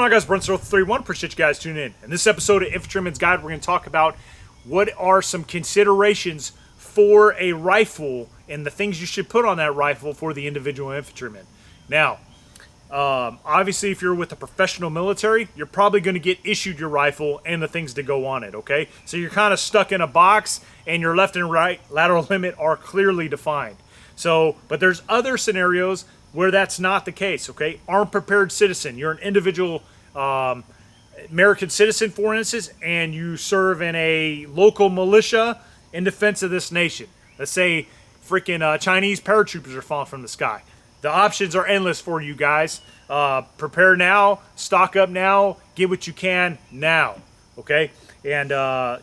on, guys? Brunson31. Appreciate you guys tuning in. In this episode of Infantryman's Guide, we're going to talk about what are some considerations for a rifle and the things you should put on that rifle for the individual infantryman. Now, obviously, if you're with a professional military, you're probably going to get issued your rifle and the things to go on it, okay? So you're kind of stuck in a box, and your left and right lateral limit are clearly defined. So, but there's other scenarios where that's not the case, okay? Armed prepared citizen. You're an individual American citizen, for instance, and you serve in a local militia in defense of this nation. Let's say freaking Chinese paratroopers are falling from the sky. The options are endless for you guys. Prepare now, stock up now, get what you can now, okay? And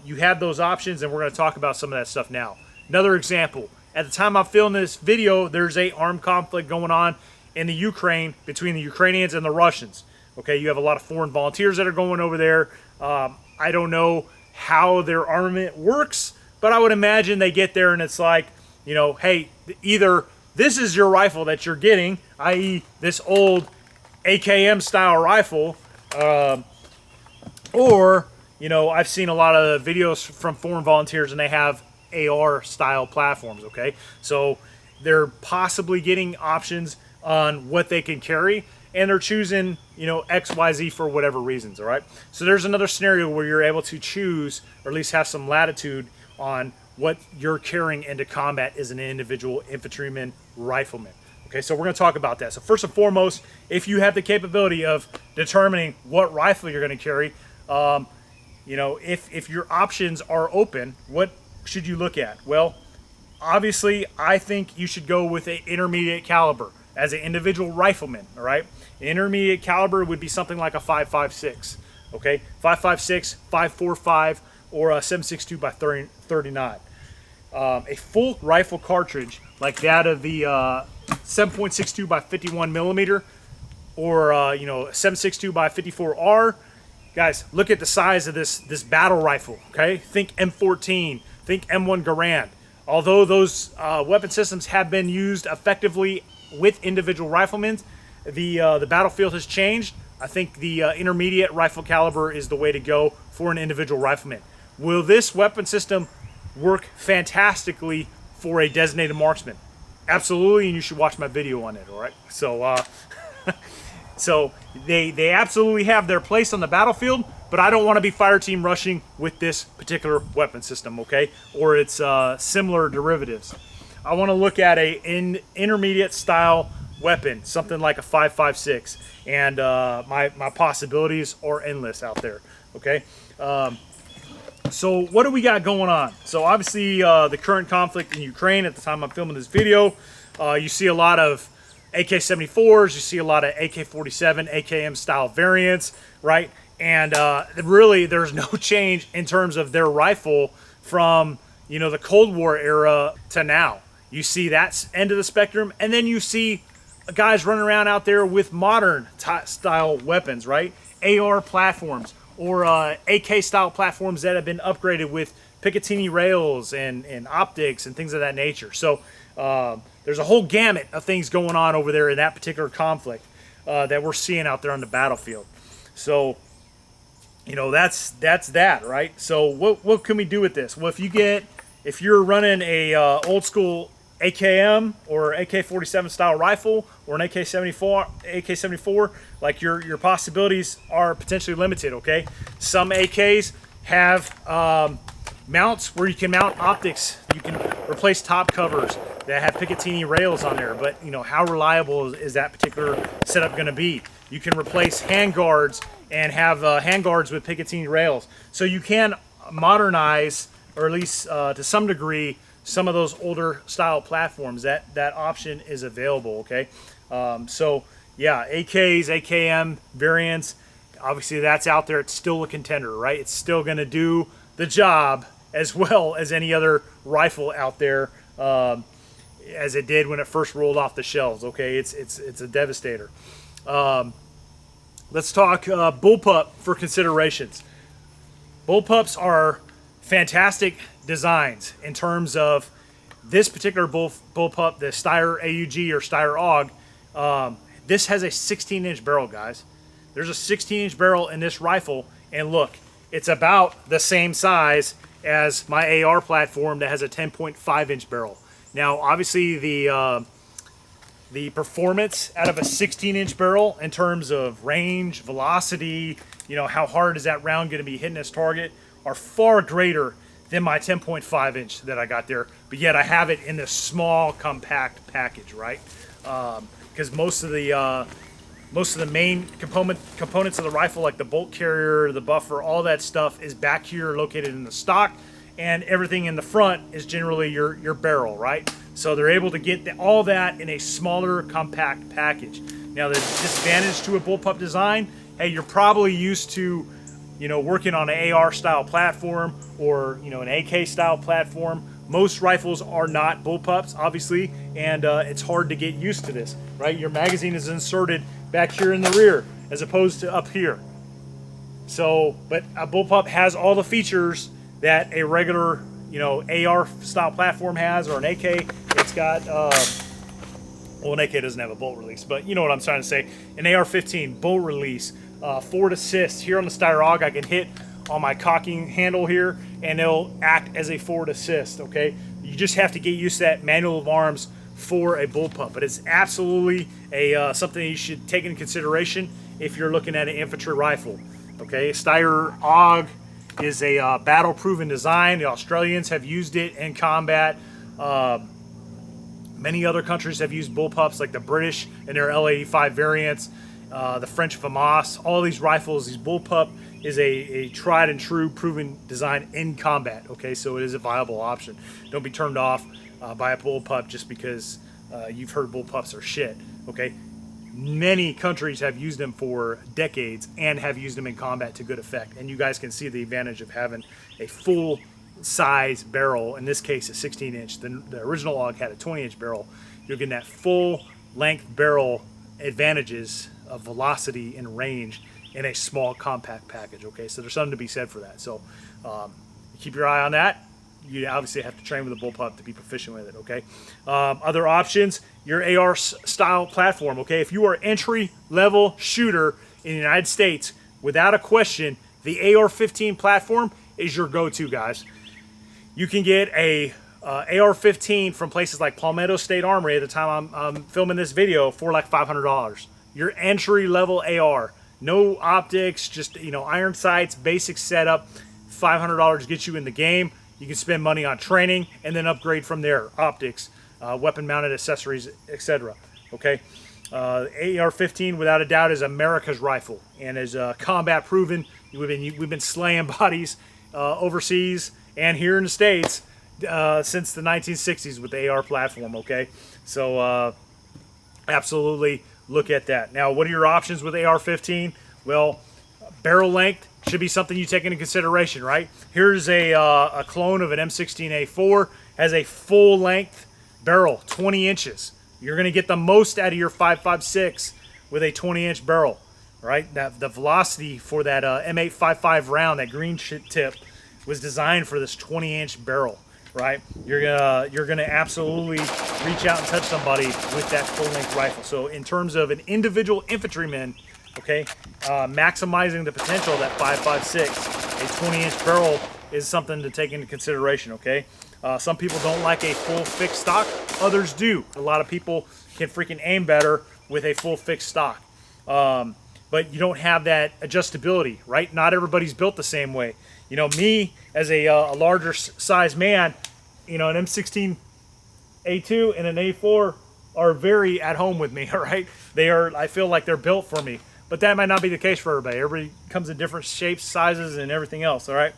you have those options, and we're going to talk about some of that stuff now. Another example. At the time I'm filming this video, there's a armed conflict going on in the Ukraine between the Ukrainians and the Russians. Okay, you have a lot of foreign volunteers that are going over there. I don't know how their armament works, but I would imagine they get there and it's like, you know, hey, either this is your rifle that you're getting, i.e. this old AKM style rifle, or, you know, I've seen a lot of videos from foreign volunteers and they have AR style platforms, okay? So they're possibly getting options on what they can carry, and they're choosing, you know, XYZ for whatever reasons, all right? So there's another scenario where you're able to choose, or at least have some latitude on what you're carrying into combat as an individual infantryman, rifleman. Okay, so we're going to talk about that. So first and foremost, if you have the capability of determining what rifle you're going to carry, you know, if your options are open, what should you look at? Well, obviously, I think you should go with an intermediate caliber as an individual rifleman, all right? An intermediate caliber would be something like a 5.56, okay? 5.56, 5.45, or a 7.62 by 39. A full rifle cartridge like that of the 7.62 by 51 millimeter, or you know, 7.62 by 54R. Guys, look at the size of this battle rifle, okay? Think M14, think M1 Garand. Although those weapon systems have been used effectively with individual riflemen, the battlefield has changed. I think the intermediate rifle caliber is the way to go for an individual rifleman. Will this weapon system work fantastically for a designated marksman? Absolutely, and you should watch my video on it, all right? So, so they absolutely have their place on the battlefield, but I don't want to be fire team rushing with this particular weapon system, okay? Or its similar derivatives. I want to look at an intermediate style weapon, something like a 5.56, and my possibilities are endless out there, okay? So what do we got going on? So obviously the current conflict in Ukraine at the time I'm filming this video, you see a lot of AK-74s, you see a lot of AK-47, AKM style variants, right? And really there's no change in terms of their rifle from, you know, the Cold War era to now. You see that end of the spectrum, and then you see guys running around out there with modern style weapons, right? AR platforms, or AK style platforms that have been upgraded with Picatinny rails and optics and things of that nature. So there's a whole gamut of things going on over there in that particular conflict that we're seeing out there on the battlefield. So, you know, that's that, right? So what can we do with this? Well, if you're running a old school AKM or AK-47 style rifle, or an AK-74, like your possibilities are potentially limited, okay? Some AKs have mounts where you can mount optics. You can replace top covers that have Picatinny rails on there, but you know, how reliable is that particular setup going to be? You can replace handguards and have handguards with Picatinny rails. So you can modernize, or at least to some degree, some of those older style platforms. That option is available, okay? So yeah, AKs, AKM variants, obviously that's out there. It's still a contender, right? It's still going to do the job as well as any other rifle out there, as it did when it first rolled off the shelves, okay? It's a devastator. Let's talk Bullpup for considerations. Bullpups are fantastic designs in terms of this particular Bullpup, the Steyr AUG or Steyr AUG. This has a 16-inch barrel, guys. there's a 16-inch barrel in this rifle, and look, it's about the same size as my AR platform that has a 10.5-inch barrel. Now, obviously, the performance out of a 16-inch barrel in terms of range, velocity, you know, how hard is that round going to be hitting its target, are far greater than my 10.5-inch that I got there. But yet I have it in this small, compact package, right? Because most of the main components of the rifle, like the bolt carrier, the buffer, all that stuff is back here located in the stock, and everything in the front is generally your barrel, right? So they're able to get all that in a smaller, compact package. Now, the disadvantage to a Bullpup design, hey, you're probably used to, you know, working on an AR style platform or, you know, an AK style platform. Most rifles are not Bullpups, obviously, and it's hard to get used to this, right? Your magazine is inserted back here in the rear as opposed to up here. So, but a Bullpup has all the features that a regular, you know, AR style platform has, or an AK. It's got, well, an AK doesn't have a bolt release, but you know what I'm trying to say. An AR-15 bolt release, forward assist. Here on the Styrog, I can hit on my cocking handle here, and it'll act as a forward assist, okay? You just have to get used to that manual of arms for a Bullpup, but it's absolutely something you should take into consideration if you're looking at an infantry rifle, okay? Styrog is a battle-proven design. The Australians have used it in combat. Many other countries have used Bullpups, like the British and their L85 variants, the French FAMAS. All these rifles, these Bullpup is a tried and true proven design in combat, okay? So it is a viable option. Don't be turned off by a Bullpup just because you've heard Bullpups are shit, okay? Many countries have used them for decades and have used them in combat to good effect. And you guys can see the advantage of having a full size barrel, in this case a 16-inch. The original AUG had a 20-inch barrel. You're getting that full length barrel advantages of velocity and range in a small compact package, okay? So there's something to be said for that. So keep your eye on that. You obviously have to train with a Bullpup to be proficient with it, okay? Other options, your AR style platform, okay? If you are entry level shooter in the United States, without a question, the AR-15 platform is your go-to, guys. You can get a AR-15 from places like Palmetto State Armory at the time I'm filming this video for like $500. Your entry level AR, no optics, just, you know, iron sights, basic setup. $500 gets you in the game. You can spend money on training and then upgrade from there. Optics, weapon mounted accessories, etc. Okay, AR-15 without a doubt is America's rifle and is combat proven. We've been slaying bodies overseas and here in the States since the 1960s with the AR platform. Okay, so absolutely look at that. Now, what are your options with AR-15? Well, barrel length should be something you take into consideration, right? Here's a clone of an M16A4, has a full length barrel, 20 inches. You're gonna get the most out of your 5.56 with a 20-inch barrel, right? The velocity for that M855 round, that green tip, was designed for this 20-inch barrel, right? You're gonna absolutely reach out and touch somebody with that full-length rifle. So in terms of an individual infantryman, okay, maximizing the potential of that 5.56, a 20-inch barrel is something to take into consideration, okay? Some people don't like a full fixed stock, others do. A lot of people can freaking aim better with a full fixed stock. But you don't have that adjustability, right? Not everybody's built the same way. You know, me, as a larger size man, you know, an M16A2 and an A4 are very at home with me, all right? They are, I feel like they're built for me. But that might not be the case for everybody. Everybody comes in different shapes, sizes, and everything else, all right?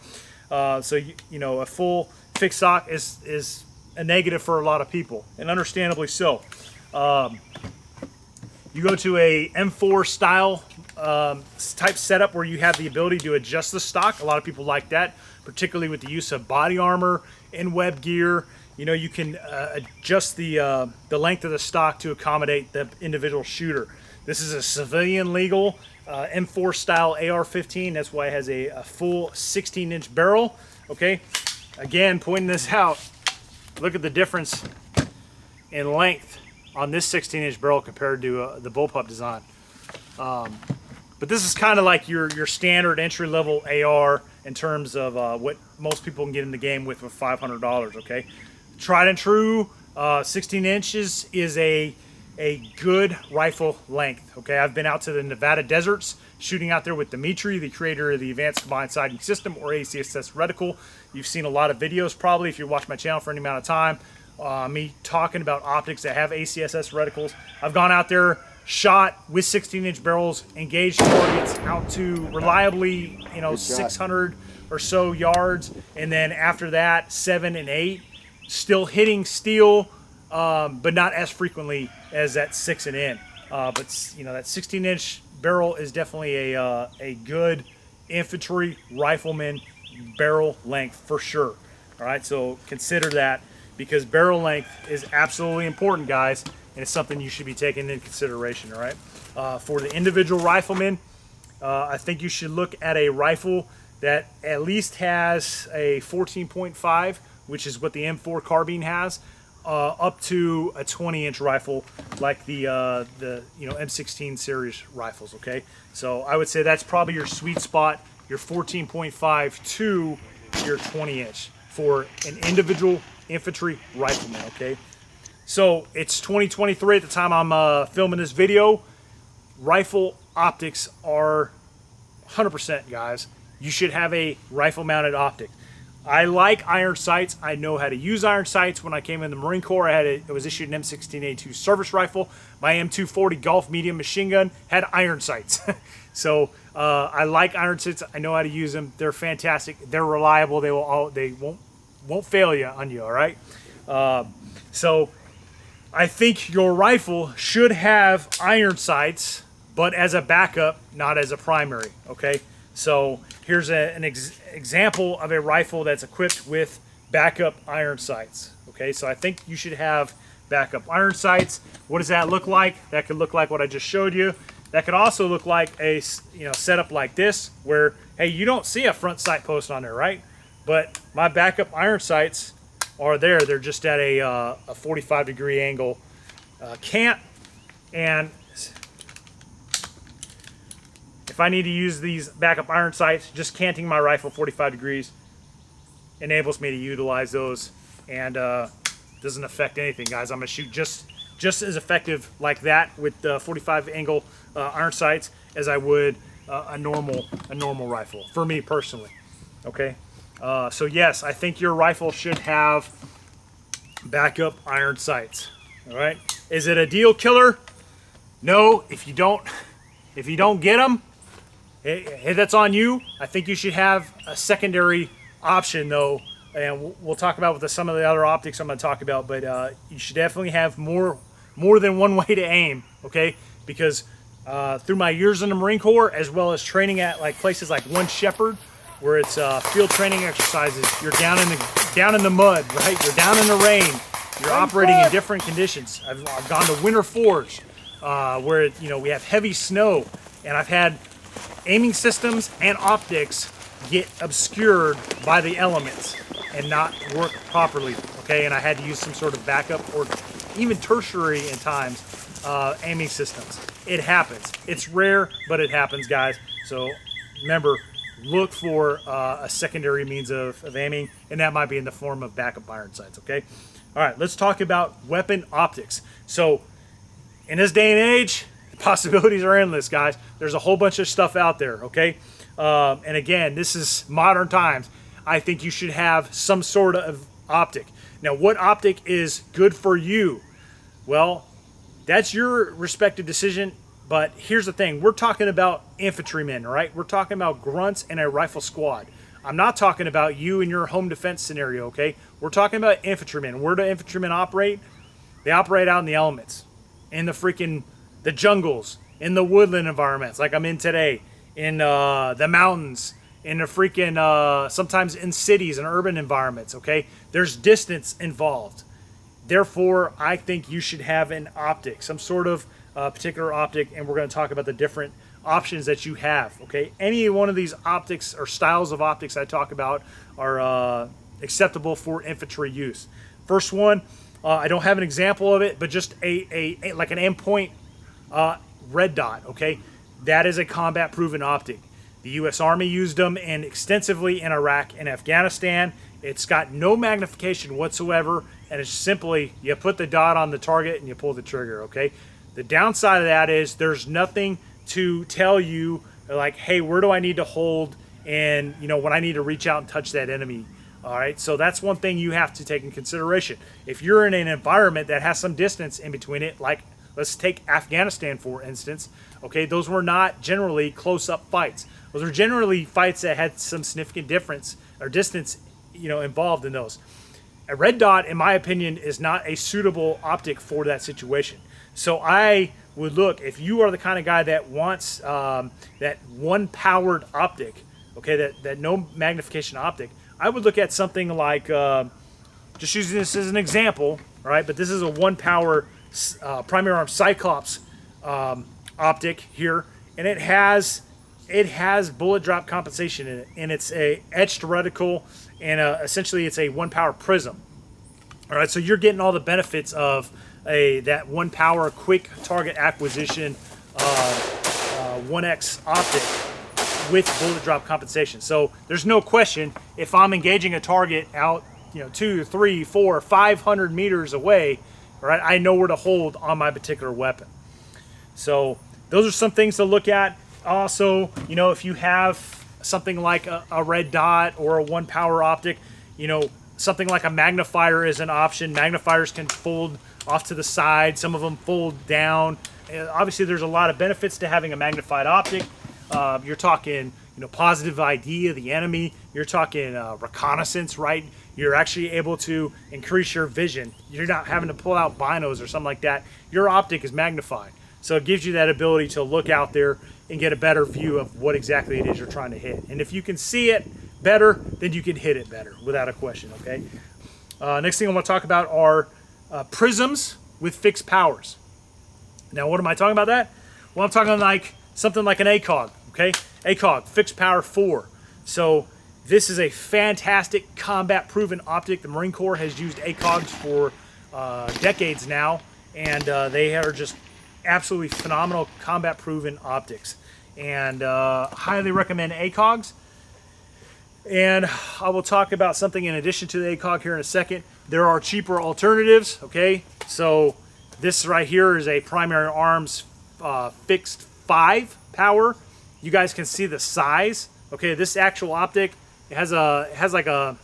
So, you know, a full fixed stock is a negative for a lot of people, and understandably so. You go to a M4 style type setup where you have the ability to adjust the stock. A lot of people like that, particularly with the use of body armor and web gear. You know, you can adjust the length of the stock to accommodate the individual shooter. This is a civilian legal M4 style AR-15. That's why it has a full 16-inch barrel. Okay, again, pointing this out, look at the difference in length on this 16-inch barrel compared to the Bullpup design. But this is kind of like your standard entry-level AR in terms of what most people can get in the game with $500, okay? Tried and true, 16 inches is a good rifle length, okay? I've been out to the Nevada deserts shooting out there with Dimitri, the creator of the Advanced Combined Sighting System, or ACSS Reticle. You've seen a lot of videos probably if you watch my channel for any amount of time, me talking about optics that have ACSS reticles. I've gone out there, shot with 16-inch barrels, engaged targets out to reliably, 600 or so yards, and then after that, 7 and 8, still hitting steel, but not as frequently as that 6 and in. But that 16-inch barrel is definitely a good infantry rifleman barrel length for sure. All right, so consider that, because barrel length is absolutely important, guys, and it's something you should be taking into consideration. All right, for the individual rifleman, I think you should look at a rifle that at least has a 14.5, which is what the M4 carbine has, up to a 20-inch rifle like the M16 series rifles. Okay, so I would say that's probably your sweet spot, your 14.5 to your 20-inch for an individual infantry rifleman. Okay, so it's 2023 at the time I'm filming this video. Rifle optics are 100%, guys. You should have a rifle mounted optic. I like iron sights. I know how to use iron sights. When I came in the Marine Corps, I was issued an M16A2 service rifle. My M240 Golf medium machine gun had iron sights. So I like iron sights. I know how to use them. They're fantastic. They're reliable. They won't fail you on you. All right. So I think your rifle should have iron sights, but as a backup, not as a primary. Okay. So here's an example of a rifle that's equipped with backup iron sights. Okay, so I think you should have backup iron sights. What does that look like? That could look like what I just showed you. That could also look like a setup like this, where, hey, you don't see a front sight post on there, right? But my backup iron sights are there. They're just at a 45-degree angle cant, and if I need to use these backup iron sights, just canting my rifle 45 degrees enables me to utilize those, and doesn't affect anything, guys. I'm gonna shoot just as effective like that with the 45 angle iron sights as I would a normal rifle, for me personally. Okay, so yes, I think your rifle should have backup iron sights. All right, is it a deal killer? No. If you don't get them, hey, that's on you. I think you should have a secondary option, though, and we'll talk about with some of the other optics I'm going to talk about. But you should definitely have more than one way to aim, okay? Because through my years in the Marine Corps, as well as training at places like One Shepherd, where it's field training exercises, you're down in the mud, right? You're down in the rain. You're operating in different conditions. I've gone to Winter Forge, where we have heavy snow, and I've had aiming systems and optics get obscured by the elements and not work properly, okay? And I had to use some sort of backup or even tertiary in times aiming systems. It happens. It's rare, but it happens, guys. So remember, look for a secondary means of aiming, and that might be in the form of backup iron sights, okay? All right, let's talk about weapon optics. So in this day and age, possibilities are endless, guys. There's a whole bunch of stuff out there, okay? And again, this is modern times. I think you should have some sort of optic. Now, what optic is good for you? Well, that's your respective decision, but here's the thing. We're talking about infantrymen, right? We're talking about grunts in a rifle squad. I'm not talking about you in your home defense scenario, okay? We're talking about infantrymen. Where do infantrymen operate? They operate out in the elements, in the jungles, in the woodland environments like I'm in today, in the mountains, in the sometimes in cities and urban environments, okay? There's distance involved. Therefore, I think you should have an optic, some sort of particular optic, and we're going to talk about the different options that you have, okay? Any one of these optics or styles of optics I talk about are acceptable for infantry use. First one, I don't have an example of it, but just like an endpoint red dot, okay? that is a combat-proven optic. The U.S. Army used them extensively in Iraq and Afghanistan. It's got no magnification whatsoever, and it's simply you put the dot on the target and you pull the trigger, okay? The downside of that is there's nothing to tell you, like, hey, where do I need to hold, and, you know, when I need to reach out and touch that enemy. All right, so that's one thing you have to take in consideration. If you're in an environment that has some distance in between it, like let's take Afghanistan for instance, okay, those were not generally close-up fights. Those were generally fights that had some significant difference or distance, you know, involved in those. A red dot, in my opinion, is not a suitable optic for that situation. So I would look, if you are the kind of guy that wants that one-powered optic, okay, that no magnification optic, I would look at something like, just using this as an example, all right, but this is a one-power primary arm Cyclops optic here, and it has bullet drop compensation in it, and it's a etched reticle, and essentially it's a one-power prism. All right, so you're getting all the benefits of that one-power quick target acquisition 1x optic with bullet drop compensation. So there's no question, if I'm engaging a target out, you know, 2, 3, 4, 500 meters away, right, I know where to hold on my particular weapon. So those are some things to look at. Also, you know, if you have something like a red dot or a one power optic, you know, something like a magnifier is an option. Magnifiers can fold off to the side. Some of them fold down. Obviously, there's a lot of benefits to having a magnified optic. You're talking, you know, positive ID of the enemy. You're talking reconnaissance, right? You're actually able to increase your vision. You're not having to pull out binos or something like that. Your optic is magnified. So it gives you that ability to look out there and get a better view of what exactly it is you're trying to hit. And if you can see it better, then you can hit it better, without a question, okay? Next thing I want to talk about are prisms with fixed powers. Now, what am I talking about that? Well, I'm talking like something like an ACOG, okay? ACOG, fixed power 4. So this is a fantastic combat-proven optic. The Marine Corps has used ACOGs for decades now, and they are just absolutely phenomenal combat-proven optics. And highly recommend ACOGs. And I will talk about something in addition to the ACOG here in a second. There are cheaper alternatives, okay? So this right here is a primary arms fixed 5 power. You guys can see the size. Okay, this actual optic, it has like a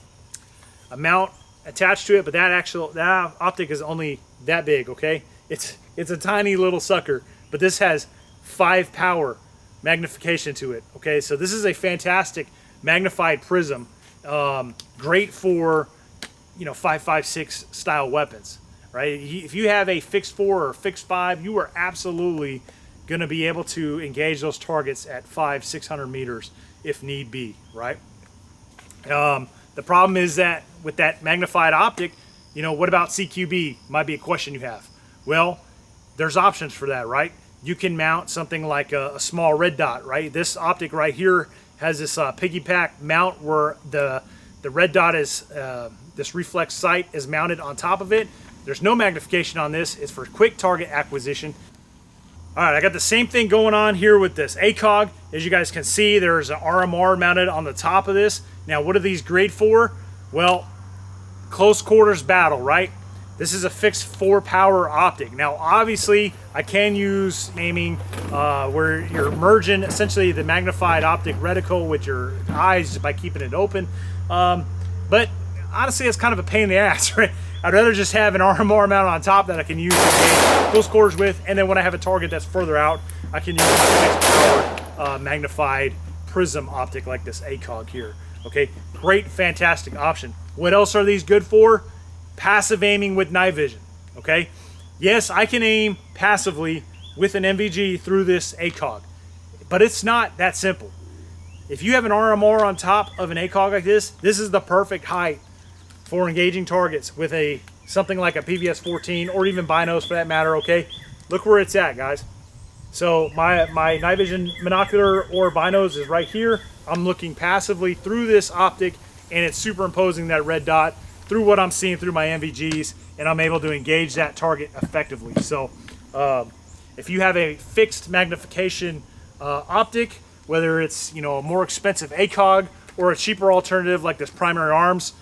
mount attached to it, but that optic is only that big, okay? It's a tiny little sucker, but this has 5 power magnification to it, okay? So this is a fantastic magnified prism, great for, you know, 5.56 style weapons, right? If you have a fixed 4 or fixed 5, you are absolutely going to be able to engage those targets at 500-600 meters if need be, right? The problem is that with that magnified optic, you know, what about CQB? Might be a question you have. Well, there's options for that, right? You can mount something like a small red dot, right? This optic right here has this piggyback mount where the red dot is, this reflex sight is mounted on top of it. There's no magnification on this. It's for quick target acquisition. All right, I got the same thing going on here with this ACOG. As you guys can see, there's an RMR mounted on the top of this. Now, what are these great for? Well, close quarters battle, right? This is a fixed 4 power optic. Now, obviously, I can use aiming where you're merging essentially the magnified optic reticle with your eyes by keeping it open. But honestly, it's kind of a pain in the ass, right? I'd rather just have an RMR mount on top that I can use to close quarters with, and then when I have a target that's further out, I can use my fixed power magnified prism optic like this ACOG here. Okay, great, fantastic option. What else are these good for? Passive aiming with night vision, okay? Yes, I can aim passively with an NVG through this ACOG, but it's not that simple. If you have an RMR on top of an ACOG like this is the perfect height for engaging targets with something like a PVS 14 or even binos for that matter, okay? Look where it's at, guys. So my night vision monocular or binos is right here. I'm looking passively through this optic, and it's superimposing that red dot through what I'm seeing through my NVGs, and I'm able to engage that target effectively. So if you have a fixed magnification optic, whether it's, you know, a more expensive ACOG or a cheaper alternative like this Primary Arms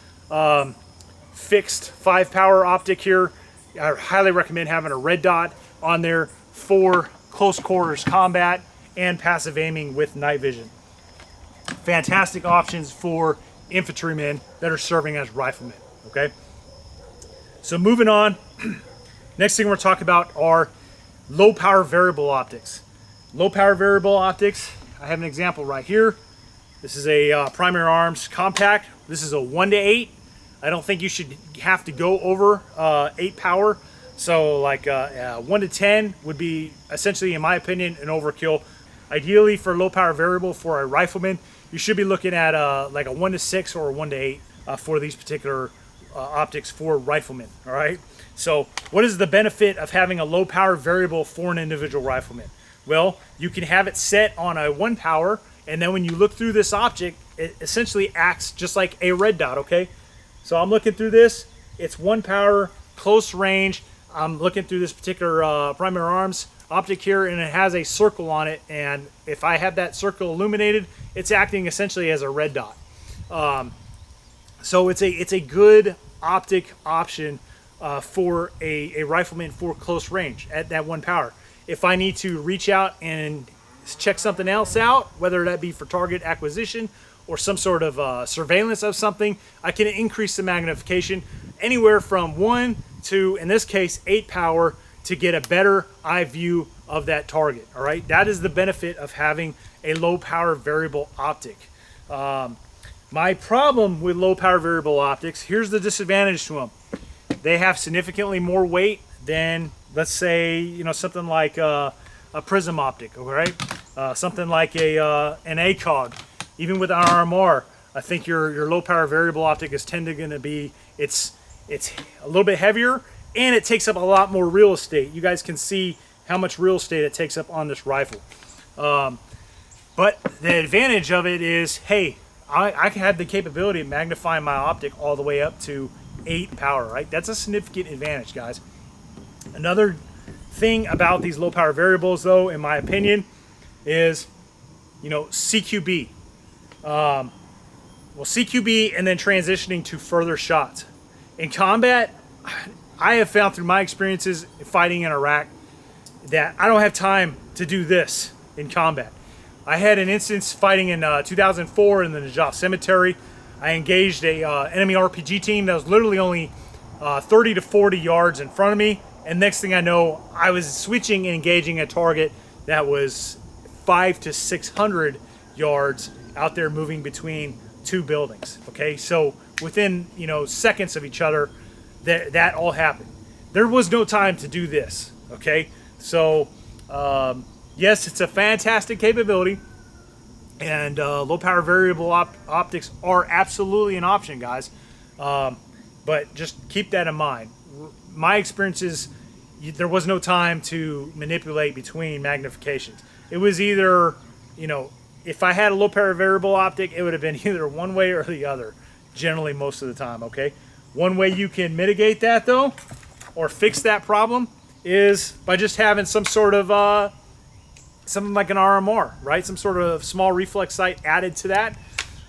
fixed 5-power optic here. I highly recommend having a red dot on there for close quarters combat and passive aiming with night vision. Fantastic options for infantrymen that are serving as riflemen, okay? So moving on, next thing we're talking about are low power variable optics. Low power variable optics, I have an example right here. This is a Primary Arms compact. This is a 1:8. I don't think you should have to go over 8 power. So like 1:10 would be essentially, in my opinion, an overkill. Ideally for low power variable for a rifleman, you should be looking at like a 1:6 or a 1:8 for these particular optics for riflemen, all right? So what is the benefit of having a low power variable for an individual rifleman? Well, you can have it set on a 1 power, and then when you look through this object, it essentially acts just like a red dot, okay? So I'm looking through this, it's 1 power, close range. I'm looking through this particular Primary Arms optic here, and it has a circle on it, and if I have that circle illuminated, it's acting essentially as a red dot. So it's a good optic option for a rifleman for close range at that 1 power. If I need to reach out and check something else out, whether that be for target acquisition or some sort of surveillance of something, I can increase the magnification anywhere from 1 to, in this case, 8 power to get a better eye view of that target. All right, that is the benefit of having a low power variable optic. My problem with low power variable optics, here's the disadvantage to them. They have significantly more weight than, let's say, you know, something like a prism optic, all right? Something like an ACOG. Even with an RMR, I think your low power variable optic is tending to be, it's a little bit heavier, and it takes up a lot more real estate. You guys can see how much real estate it takes up on this rifle. But the advantage of it is, hey, I can have the capability of magnifying my optic all the way up to 8 power, right? That's a significant advantage, guys. Another thing about these low power variables, though, in my opinion, is, you know, CQB. Well, CQB and then transitioning to further shots. In combat, I have found through my experiences fighting in Iraq that I don't have time to do this in combat. I had an instance fighting in 2004 in the Najaf Cemetery. I engaged a enemy RPG team that was literally only 30 to 40 yards in front of me, and next thing I know, I was switching and engaging a target that was 500 to 600 yards out there, moving between 2 buildings. Okay, so within, you know, seconds of each other, that all happened. There was no time to do this. Okay, so yes, it's a fantastic capability, and low power variable optics are absolutely an option, guys. But just keep that in mind. My experience is there was no time to manipulate between magnifications. It was either, you know, if I had a low power variable optic, it would have been either one way or the other, generally most of the time, okay? One way you can mitigate that, though, or fix that problem, is by just having some sort of something like an RMR, right? Some sort of small reflex sight added to that.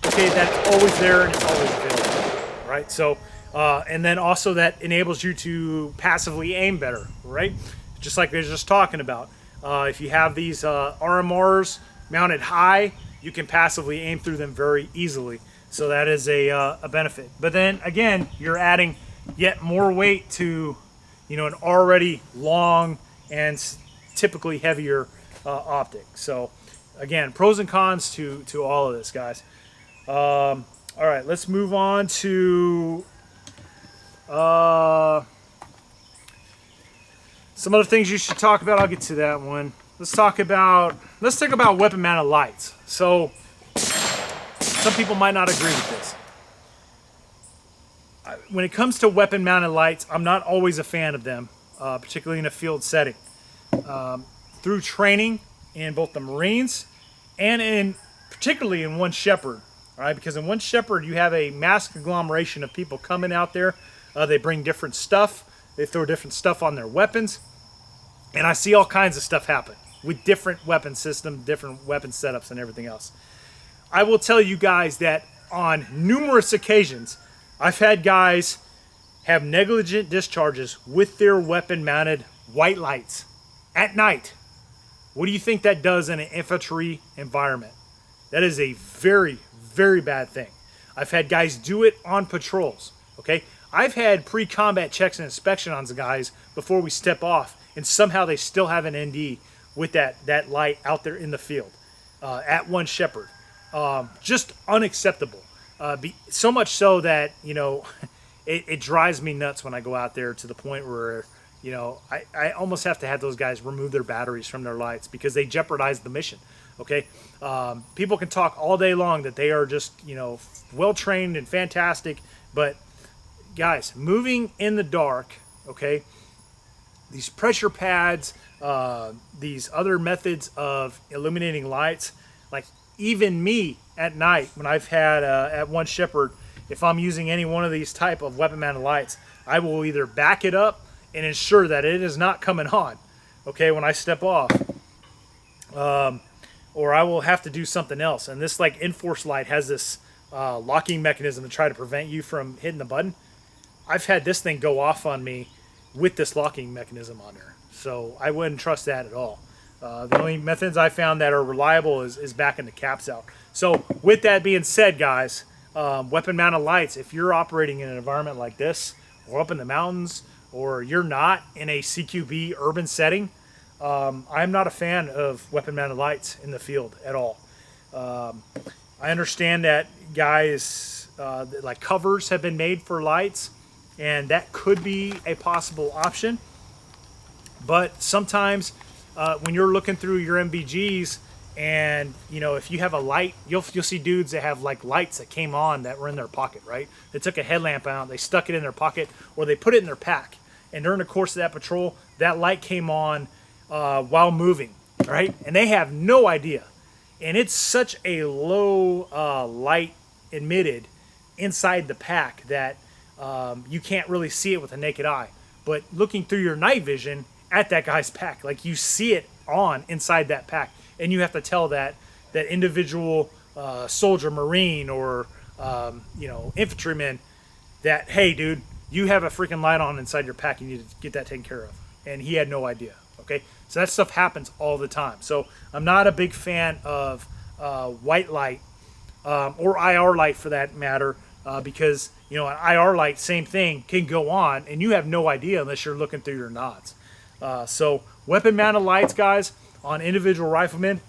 Okay, that's always there and it's always available, right? So, and then also that enables you to passively aim better, right? Just like we were just talking about. If you have these RMRs mounted high, you can passively aim through them very easily. So that is a benefit. But then again, you're adding yet more weight to, you know, an already long and typically heavier optic. So again, pros and cons to all of this, guys. All right, let's move on to some other things you should talk about. I'll get to that one. Let's talk about weapon mounted lights. So some people might not agree with this. When it comes to weapon mounted lights, I'm not always a fan of them, particularly in a field setting. Through training in both the Marines and particularly in One Shepherd, all right? Because in One Shepherd, you have a mass conglomeration of people coming out there. They bring different stuff. They throw different stuff on their weapons. And I see all kinds of stuff happen. with different weapon systems, different weapon setups, and everything else. I will tell you guys that on numerous occasions, I've had guys have negligent discharges with their weapon mounted white lights at night. What do you think that does in an infantry environment? That is a very, very bad thing. I've had guys do it on patrols, okay? I've had pre-combat checks and inspection on the guys before we step off, and somehow they still have an ND with that light out there in the field at one shepherd. Just unacceptable. So much so that, you know, it drives me nuts when I go out there to the point where, you know, I almost have to have those guys remove their batteries from their lights because they jeopardize the mission, okay? People can talk all day long that they are just, you know, well-trained and fantastic, but guys, moving in the dark, okay, these pressure pads, these other methods of illuminating lights, like even me at night when I've had at one shepherd, if I'm using any one of these type of weapon mounted lights, I will either back it up and ensure that it is not coming on, okay, when I step off, or I will have to do something else. And this like Enforce light has this locking mechanism to try to prevent you from hitting the button. I've had this thing go off on me with this locking mechanism on there, so I wouldn't trust that at all. The only methods I found that are reliable is backing the caps out. So with that being said, guys, weapon mounted lights, if you're operating in an environment like this or up in the mountains, or you're not in a CQB urban setting, I'm not a fan of weapon mounted lights in the field at all. I understand that guys, like covers have been made for lights, and that could be a possible option. But sometimes when you're looking through your MVGs, and you know, if you have a light, you'll see dudes that have like lights that came on that were in their pocket, right? They took a headlamp out, they stuck it in their pocket, or they put it in their pack. And during the course of that patrol, that light came on while moving, right? And they have no idea. And it's such a low light emitted inside the pack that you can't really see it with the naked eye. But looking through your night vision at that guy's pack, like you see it on inside that pack. And you have to tell that individual soldier, Marine, or you know, infantryman that, hey, dude, you have a freaking light on inside your pack. You need to get that taken care of. And he had no idea. Okay, so that stuff happens all the time. So I'm not a big fan of white light or IR light for that matter, because you know, an IR light, same thing, can go on, and you have no idea unless you're looking through your nods. So weapon mounted lights, guys, on individual riflemen,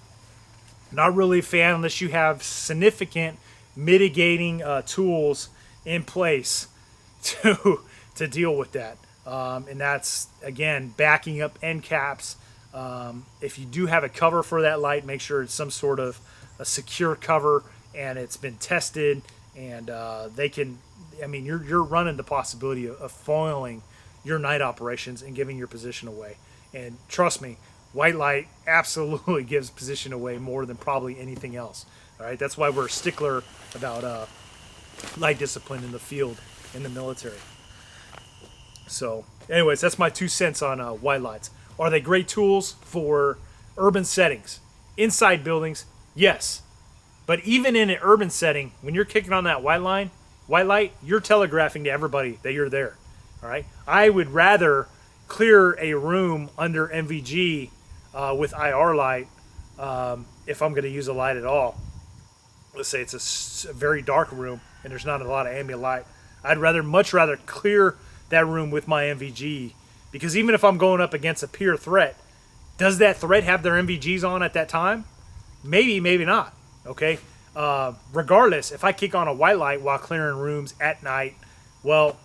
not really a fan unless you have significant mitigating tools in place to deal with that. And that's, again, backing up end caps. If you do have a cover for that light, make sure it's some sort of a secure cover and it's been tested, and they can, I mean, you're running the possibility of foiling your night operations and giving your position away. And trust me, white light absolutely gives position away more than probably anything else. All right, that's why we're a stickler about light discipline in the field, in the military. So, anyways, that's my 2 cents on white lights. Are they great tools for urban settings? Inside buildings, yes. But even in an urban setting, when you're kicking on that white light, you're telegraphing to everybody that you're there. All right, I would rather clear a room under MVG with IR light if I'm going to use a light at all. Let's say it's a very dark room and there's not a lot of ambient light. I'd much rather clear that room with my MVG, because even if I'm going up against a peer threat, does that threat have their MVGs on at that time? Maybe, maybe not. Okay. Regardless, if I kick on a white light while clearing rooms at night, well,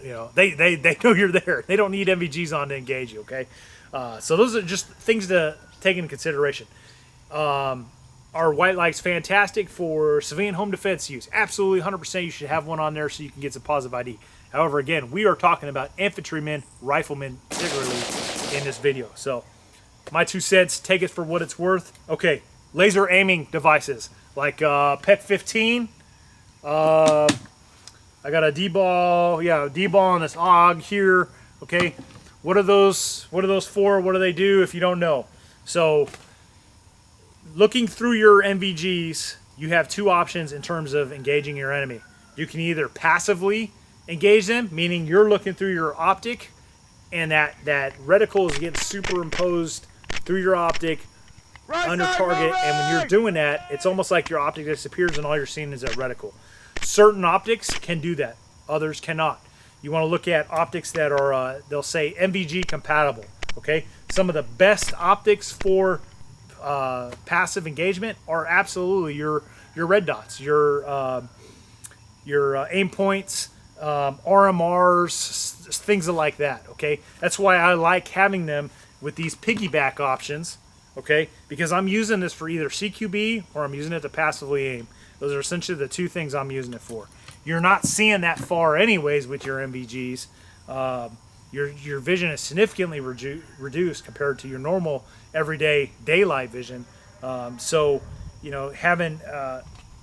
you know, they know you're there. They don't need MVGs on to engage you. Okay. So those are just things to take into consideration. Are white lights fantastic for civilian home defense use? Absolutely, 100%. You should have one on there so you can get some positive ID. However, again, we are talking about infantrymen, riflemen, particularly in this video. So my 2 cents, take it for what it's worth. Okay, laser aiming devices like PEC 15. I got a D-ball, D-ball on this AUG here. Okay, what are those for? What do they do if you don't know? So looking through your MVGs, you have two options in terms of engaging your enemy. You can either passively engage them, meaning you're looking through your optic and that reticle is getting superimposed through your optic under target, and when you're doing that, it's almost like your optic disappears and all you're seeing is that reticle. Certain optics can do that, others cannot. You want to look at optics that are, they'll say MVG compatible, okay? Some of the best optics for passive engagement are absolutely your red dots, your aim points, RMRs, things like that, okay? That's why I like having them with these piggyback options, okay? Because I'm using this for either CQB or I'm using it to passively aim. Those are essentially the two things I'm using it for. You're not seeing that far anyways with your MVGs. Your vision is significantly reduced compared to your normal everyday daylight vision. So, you know, having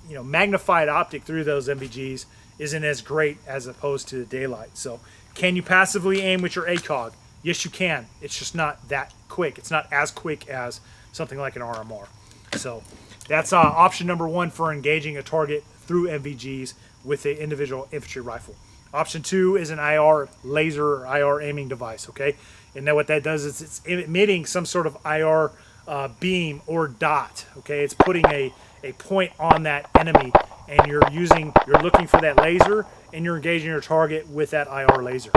magnified optic through those MVGs isn't as great as opposed to the daylight. So, can you passively aim with your ACOG? Yes, you can. It's just not that quick. It's not as quick as something like an RMR. So, that's option number one for engaging a target through MVGs with an individual infantry rifle. Option two is an IR laser or IR aiming device, okay? And then what that does is it's emitting some sort of IR beam or dot, okay? It's putting a point on that enemy, and you're looking for that laser, and you're engaging your target with that IR laser.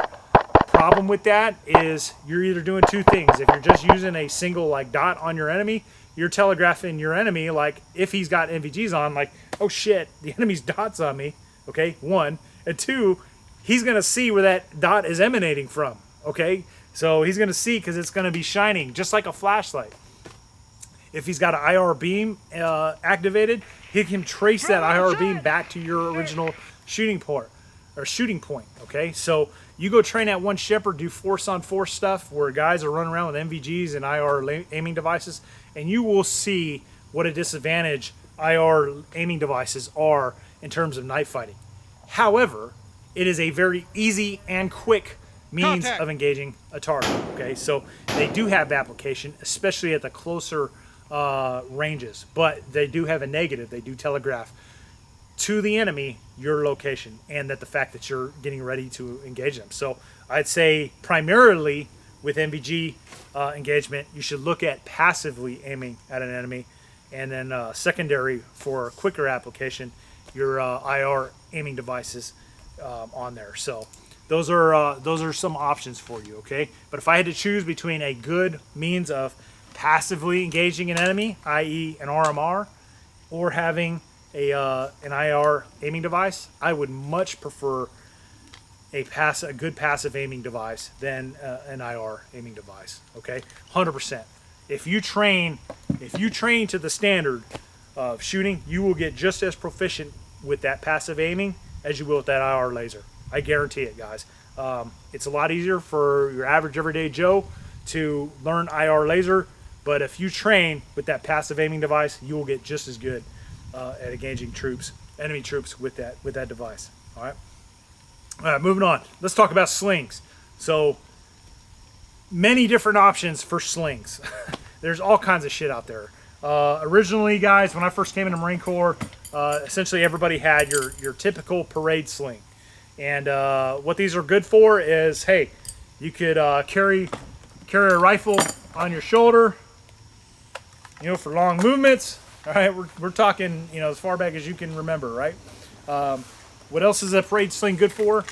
Problem with that is you're either doing two things. If you're just using a single like dot on your enemy, you're telegraphing your enemy, like if he's got MVGs on, like, oh shit, the enemy's dot's on me, okay? One. And two, he's going to see where that dot is emanating from, okay? So he's going to see because it's going to be shining, just like a flashlight. If he's got an IR beam activated, he can trace that IR beam back to your original shooting point, okay? So you go train at one Shepherd, do force-on-force stuff where guys are running around with MVGs and IR aiming devices, and you will see what a disadvantage IR aiming devices are in terms of knife fighting. However, it is a very easy and quick means of engaging a target, okay? So they do have application, especially at the closer ranges, but they do have a negative. They do telegraph to the enemy your location and that the fact that you're getting ready to engage them. So I'd say primarily with MVG engagement, you should look at passively aiming at an enemy, and then secondary for quicker application, your IR aiming devices on there. So those are some options for you, okay? But if I had to choose between a good means of passively engaging an enemy, i.e. an RMR, or having an IR aiming device, I would much prefer a good passive aiming device than an IR aiming device, okay? 100%. If you train to the standard of shooting, you will get just as proficient with that passive aiming as you will with that IR laser. I guarantee it, guys. It's a lot easier for your average everyday Joe to learn IR laser, but if you train with that passive aiming device, you will get just as good at engaging enemy troops with that device. All right, moving on. Let's talk about slings. So many different options for slings. There's all kinds of shit out there. Originally, guys, when I first came into Marine Corps, essentially everybody had your typical parade sling. And what these are good for is, hey, you could carry a rifle on your shoulder, you know, for long movements. All right, we're talking, you know, as far back as you can remember, right? What else is a parade sling good for?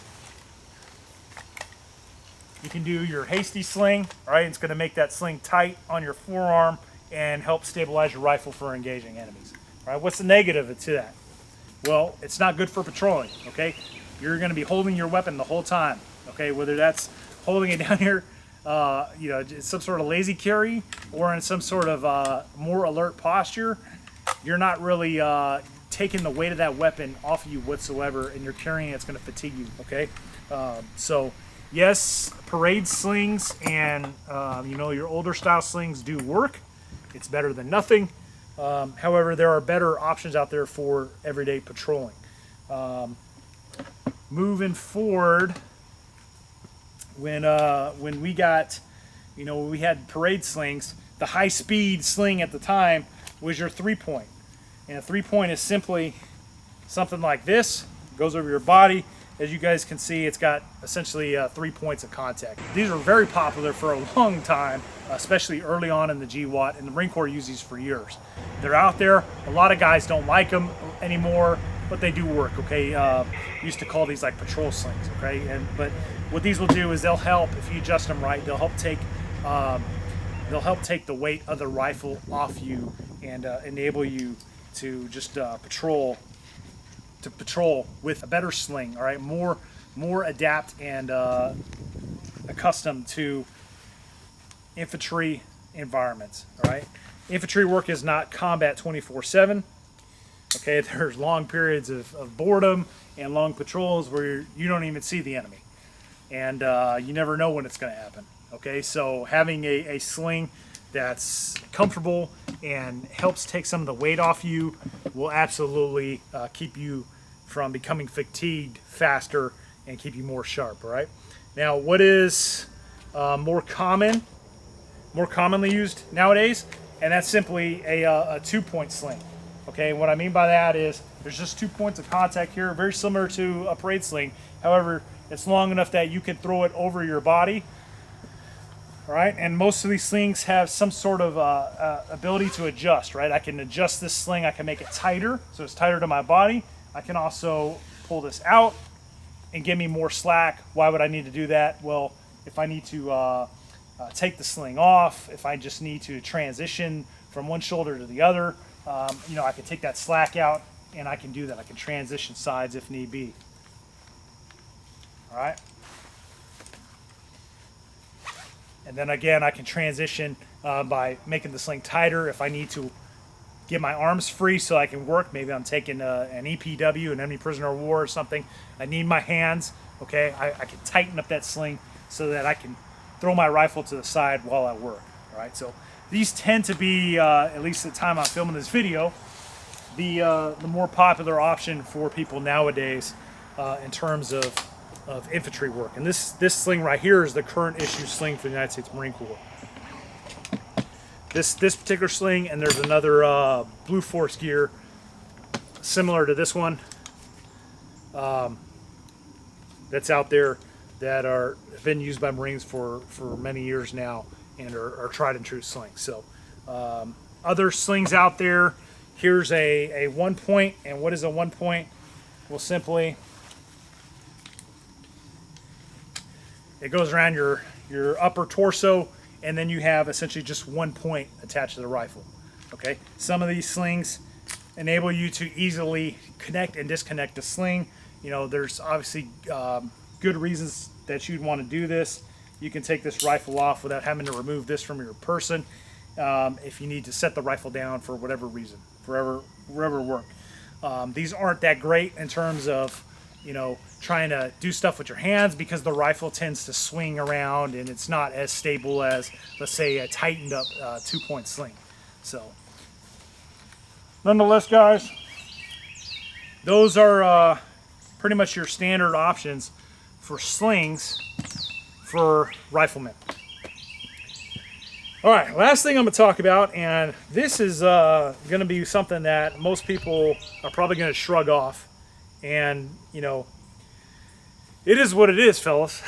You can do your hasty sling, right? It's going to make that sling tight on your forearm and help stabilize your rifle for engaging enemies. All right, what's the negative to that? Well, it's not good for patrolling, okay? You're going to be holding your weapon the whole time, okay? Whether that's holding it down here, you know, some sort of lazy carry, or in some sort of more alert posture, you're not really taking the weight of that weapon off of you whatsoever, and you're carrying it, it's going to fatigue you, okay? So, yes, parade slings and, you know, your older style slings do work. It's better than nothing. However, there are better options out there for everyday patrolling. Moving forward, when we got, you know, we had parade slings, the high-speed sling at the time was your 3-point. And a 3-point is simply something like this. It goes over your body. As you guys can see, it's got essentially 3 points of contact. These are very popular for a long time, especially early on in the GWAT, and the Marine Corps used these for years. They're out there. A lot of guys don't like them anymore, but they do work, okay? Used to call these like patrol slings, okay? But what these will do is they'll help, if you adjust them right, they'll help take the weight of the rifle off you and enable you to just patrol with a better sling, all right? More adapt and accustomed to infantry environments, all right? Infantry work is not combat 24/7. Okay, there's long periods of boredom and long patrols where you don't even see the enemy, and you never know when it's going to happen. Okay, so having a sling that's comfortable and helps take some of the weight off you will absolutely keep you from becoming fatigued faster and keep you more sharp. All right. Now, what is more commonly used nowadays, and that's simply a 2-point sling. Okay, what I mean by that is there's just 2 points of contact here, very similar to a parade sling. However, it's long enough that you can throw it over your body. All right, and most of these slings have some sort of ability to adjust, right? I can adjust this sling, I can make it tighter, so it's tighter to my body. I can also pull this out and give me more slack. Why would I need to do that? Well, if I need to take the sling off, if I just need to transition from one shoulder to the other, you know, I can take that slack out and I can do that. I can transition sides if need be. All right. And then again, I can transition by making the sling tighter if I need to get my arms free so I can work. Maybe I'm taking an EPW, an enemy prisoner of war or something. I need my hands, okay? I can tighten up that sling so that I can throw my rifle to the side while I work, all right? So these tend to be, at least at the time I'm filming this video, the more popular option for people nowadays in terms of infantry work. And this sling right here is the current issue sling for the United States Marine Corps. This particular sling, and there's another Blue Force gear similar to this one that's out there that have been used by Marines for many years now and are tried and true slings. So other slings out there, here's a 1-point, and what is a 1-point? Well, simply it goes around your upper torso, and then you have essentially just 1 point attached to the rifle. Okay, some of these slings enable you to easily connect and disconnect the sling. You know, there's obviously good reasons that you'd want to do this. You can take this rifle off without having to remove this from your person if you need to set the rifle down for whatever reason, wherever work. These aren't that great in terms of, you know, trying to do stuff with your hands because the rifle tends to swing around and it's not as stable as, let's say, a tightened up 2-point sling. So, nonetheless, guys, those are pretty much your standard options for slings for riflemen. All right, last thing I'm going to talk about, and this is going to be something that most people are probably going to shrug off. And, you know, it is what it is, fellas.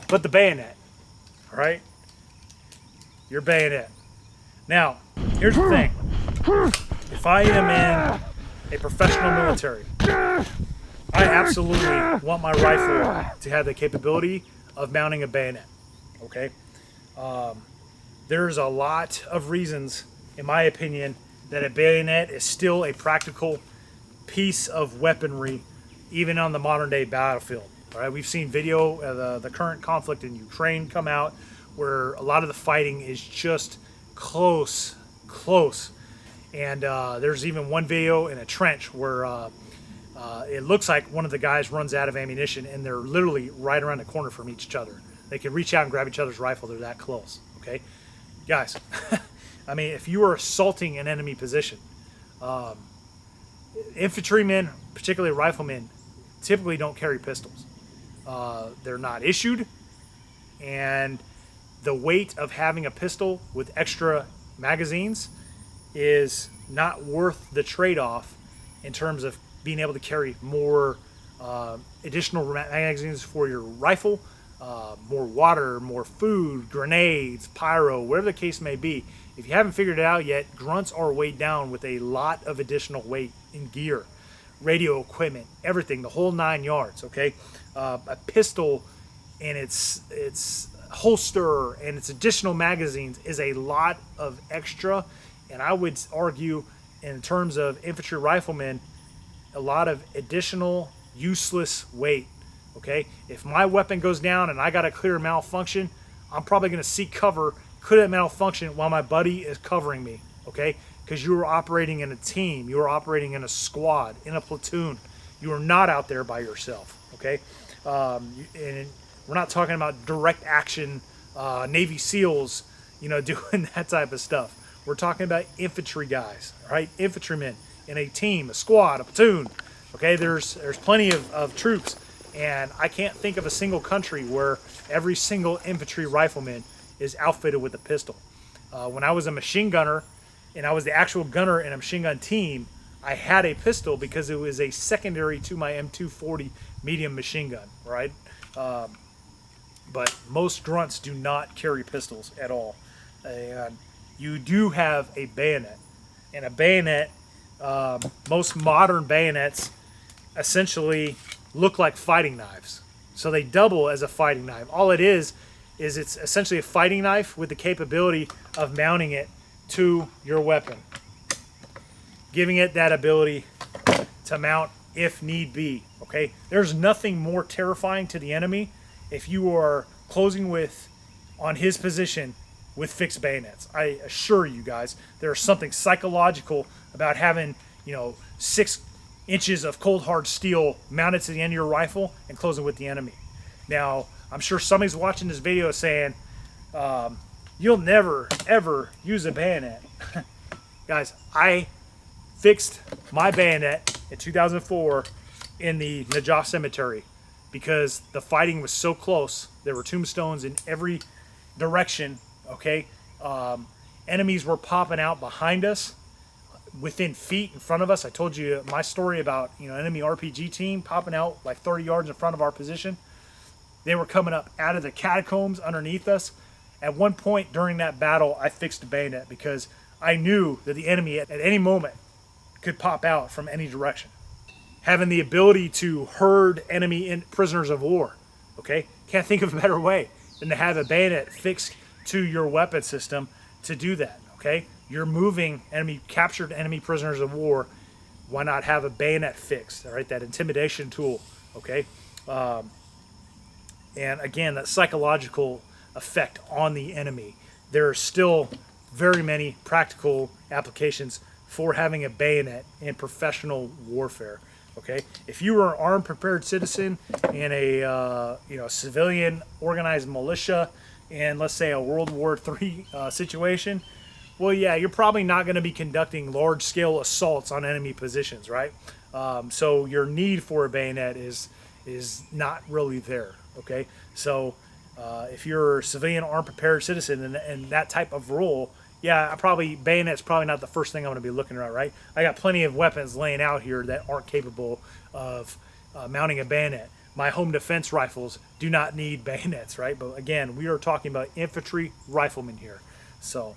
But the bayonet, all right? Your bayonet. Now, here's the thing. If I am in a professional military, I absolutely want my rifle to have the capability of mounting a bayonet, okay? There's a lot of reasons, in my opinion, that a bayonet is still a practical piece of weaponry, even on the modern day battlefield. All right, we've seen video of the current conflict in Ukraine come out where a lot of the fighting is just close, and there's even one video in a trench where it looks like one of the guys runs out of ammunition and they're literally right around the corner from each other. They can reach out and grab each other's rifle. They're that close. Okay, guys. I mean, if you are assaulting an enemy position, infantrymen, particularly riflemen, typically don't carry pistols. They're not issued, and the weight of having a pistol with extra magazines is not worth the trade-off in terms of being able to carry more additional magazines for your rifle, more water, more food, grenades, pyro, whatever the case may be. If you haven't figured it out yet, grunts are weighed down with a lot of additional weight in gear, radio equipment, everything, the whole 9 yards, okay? A pistol and its holster and its additional magazines is a lot of extra, and I would argue in terms of infantry riflemen, a lot of additional useless weight, okay? If my weapon goes down and I got a clear malfunction, I'm probably going to seek cover, clear that malfunction while my buddy is covering me, okay? Because you are operating in a team, you are operating in a squad, in a platoon. You are not out there by yourself, okay? And we're not talking about direct action Navy SEALs, you know, doing that type of stuff. We're talking about infantry guys, right? Infantrymen in a team, a squad, a platoon. Okay, there's plenty of troops, and I can't think of a single country where every single infantry rifleman is outfitted with a pistol. When I was a machine gunner, and I was the actual gunner in a machine gun team, I had a pistol because it was a secondary to my M240 medium machine gun, right? But most grunts do not carry pistols at all. And you do have a bayonet. And a bayonet, most modern bayonets essentially look like fighting knives. So they double as a fighting knife. All it is it's essentially a fighting knife with the capability of mounting it to your weapon, giving it that ability to mount if need be, okay? There's nothing more terrifying to the enemy if you are closing with on his position with fixed bayonets. I assure you guys, there's something psychological about having, you know, 6 inches of cold hard steel mounted to the end of your rifle and closing with the enemy. Now, I'm sure somebody's watching this video saying, you'll never ever use a bayonet. Guys, I fixed my bayonet in 2004 in the Najaf Cemetery because the fighting was so close. There were tombstones in every direction, okay? Enemies were popping out behind us, within feet in front of us. I told you my story about, you know, enemy RPG team popping out like 30 yards in front of our position. They were coming up out of the catacombs underneath us. At one point during that battle, I fixed the bayonet because I knew that the enemy at any moment could pop out from any direction. Having the ability to herd enemy prisoners of war, okay? Can't think of a better way than to have a bayonet fixed to your weapon system to do that, okay? You're moving captured enemy prisoners of war. Why not have a bayonet fixed, all right? That intimidation tool, okay? And again, that psychological effect on the enemy. There are still very many practical applications for having a bayonet in professional warfare. Okay, if you were an armed, prepared citizen in a civilian organized militia in, let's say, a World War III situation, well, yeah, you're probably not going to be conducting large-scale assaults on enemy positions, right? So your need for a bayonet is not really there. Okay, so if you're a civilian armed prepared citizen in that type of role, yeah, bayonet's probably not the first thing I'm going to be looking at, right? I got plenty of weapons laying out here that aren't capable of mounting a bayonet. My home defense rifles do not need bayonets, right? But again, we are talking about infantry riflemen here. So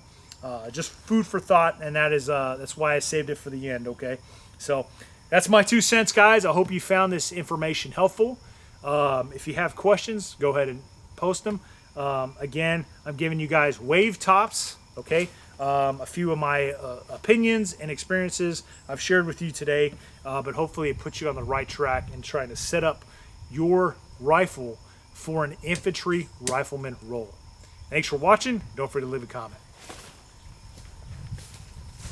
just food for thought, and that's why I saved it for the end, okay? So that's my 2 cents, guys. I hope you found this information helpful. If you have questions, go ahead and post them. Again, I'm giving you guys wave tops, okay? A few of my opinions and experiences I've shared with you today, but hopefully it puts you on the right track in trying to set up your rifle for an infantry rifleman role. Thanks for watching. Don't forget to leave a comment.